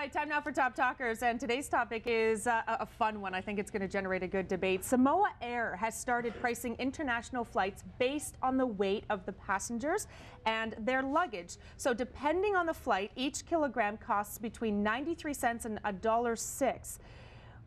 right, time now for Top Talkers, and today's topic is a fun one. I think it's going to generate a good debate. Samoa Air has started pricing international flights based on the weight of the passengers and their luggage. So depending on the flight, each kilogram costs between 93 cents and $1.06.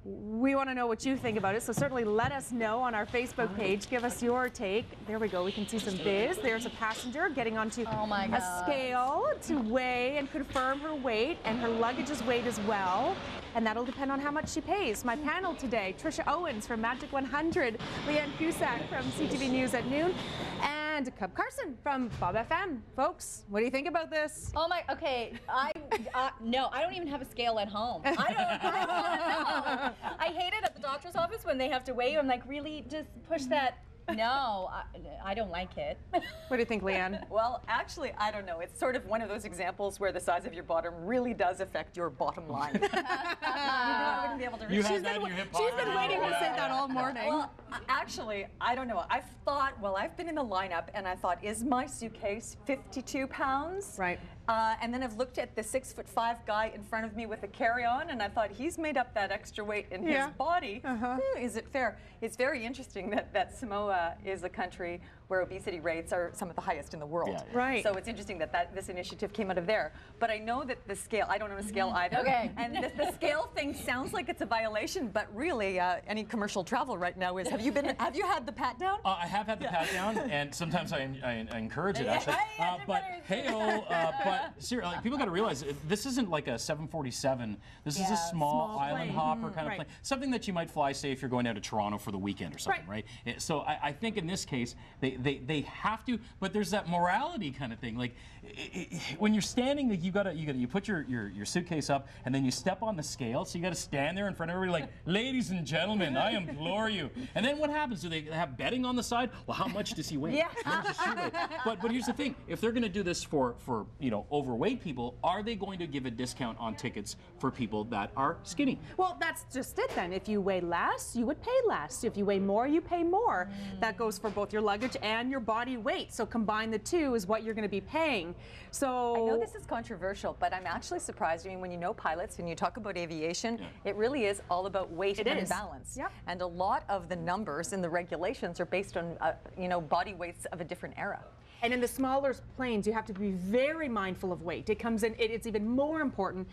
We want to know what you think about it, so certainly let us know on our Facebook page. Give us your take. There we go. We can see some biz. There's a passenger getting onto a scale to weigh and confirm her weight and her luggage's weight as well. And that'll depend on how much she pays. My panel today, Trisha Owens from Majic 100, Leanne Cusack from CTV News at noon, and Carson from Bob FM. Folks, what do you think about this? Oh my, okay, no, I don't even have a scale at home. I don't know. I hate it at the doctor's office when they have to weigh you. I'm like, really, just push that. No, I don't like it. What do you think, Leanne? Well, actually, I don't know. It's sort of one of those examples where the size of your bottom really does affect your bottom line. You wouldn't be able to reach. She's been waiting to say that all morning. Well, actually, I don't know. I've thought, well, I've been in the lineup and I thought, is my suitcase 52 pounds? Right. And then I've looked at the 6'5" guy in front of me with a carry-on, and I thought, he's made up that extra weight in his body. Is it fair? It's very interesting that Samoa is a country where obesity rates are some of the highest in the world. Yeah. Right. So it's interesting that this initiative came out of there. But I know that the scale, I don't own a scale either. Okay. And the scale thing sounds like it's a violation, but really, any commercial travel right now is. Have you had the pat down? I have had the pat down, and sometimes I encourage it actually. But but seriously, like, people got to realize this isn't like a 747. This is a small island hopper kind of plane. Something that you might fly, say, if you're going down to Toronto for the weekend or something, right? So I think in this case they have to, but there's that morality kind of thing. Like when you're standing, like, you put your suitcase up and then you step on the scale. So you got to stand there in front of everybody, like, ladies and gentlemen, I implore you. And then what happens? Do they have betting on the side? Well, how much does he weigh? Yeah. How much does she weigh? But here's the thing: if they're going to do this for overweight people, are they going to give a discount on tickets for people that are skinny? Well, that's just it then. If you weigh less, you would pay less. If you weigh more, you pay more. That goes for both your luggage and your body weight. So combine the two is what you're going to be paying. So I know this is controversial, but I'm actually surprised. I mean, when you know pilots and you talk about aviation, it really is all about weight and balance. Yep. And a lot of the numbers in the regulations are based on body weights of a different era. And in the smaller planes, you have to be very mindful of weight. It comes in, it's even more important,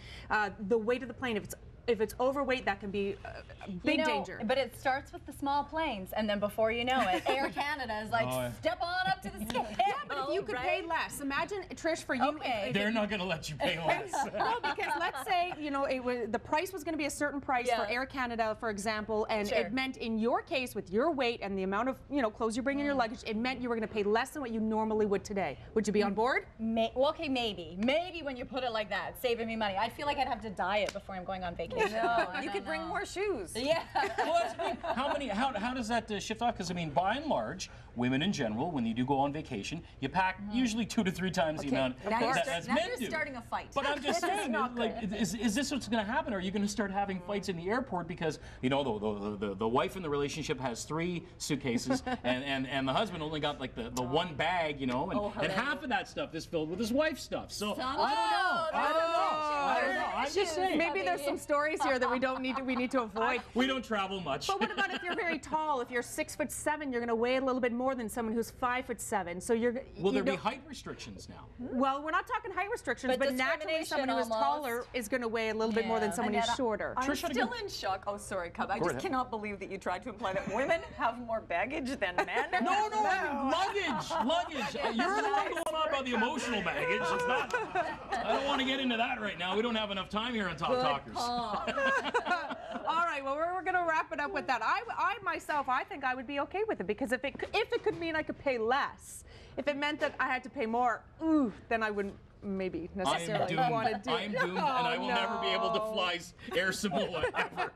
the weight of the plane. If it's overweight, that can be a big danger. But it starts with the small planes, and then before you know it, Air Canada is like, step on up to the scale. Yeah, but if you could pay less, imagine, Trish, for you. Okay. They're not going to let you pay less. No, because let's say the price was going to be a certain price for Air Canada, for example, and it meant in your case with your weight and the amount of clothes you bring in your luggage, it meant you were going to pay less than what you normally would today. Would you be on board? Well, okay, maybe when you put it like that, saving me money. I feel like I'd have to diet before I'm going on vacation. No, you could bring more shoes. Yeah. Well, that's the thing. How does that shift off? Because I mean, by and large, women in general, when you do go on vacation, you pack usually 2 to 3 times the amount as men do. You're starting a fight. But I'm just saying, like, is this what's going to happen? Are you going to start having fights in the airport because the wife in the relationship has 3 suitcases and the husband only got like the one bag, and half of that stuff is filled with his wife's stuff. So I don't know. I'm just saying. Maybe there's some stories here that we need to avoid. We don't travel much. But what about if you're very tall? If you're 6'7", you're going to weigh a little bit more than someone who's 5'7". So Will there be height restrictions now? Well, we're not talking height restrictions, but naturally someone who is taller is going to we a little bit more than someone who's shorter. I'm still in shock. Oh, sorry, Cub. I just cannot believe that you tried to imply that women have more baggage than men. No, luggage. You're the one going on about the emotional baggage. It's not. I don't want to get into that right now. We don't have enough time here on Top Talkers. All right, well, we're going to wrap it up with that. I myself, I think I would be okay with it because if it could mean I could pay less, if it meant that I had to pay more, then I wouldn't maybe necessarily want to do it. I'm doomed, and I will never be able to fly Air Samoa ever.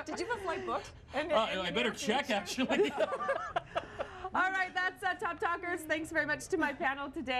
Did you have a flight booked? I better check, actually. All right, that's Top Talkers. Thanks very much to my panel today.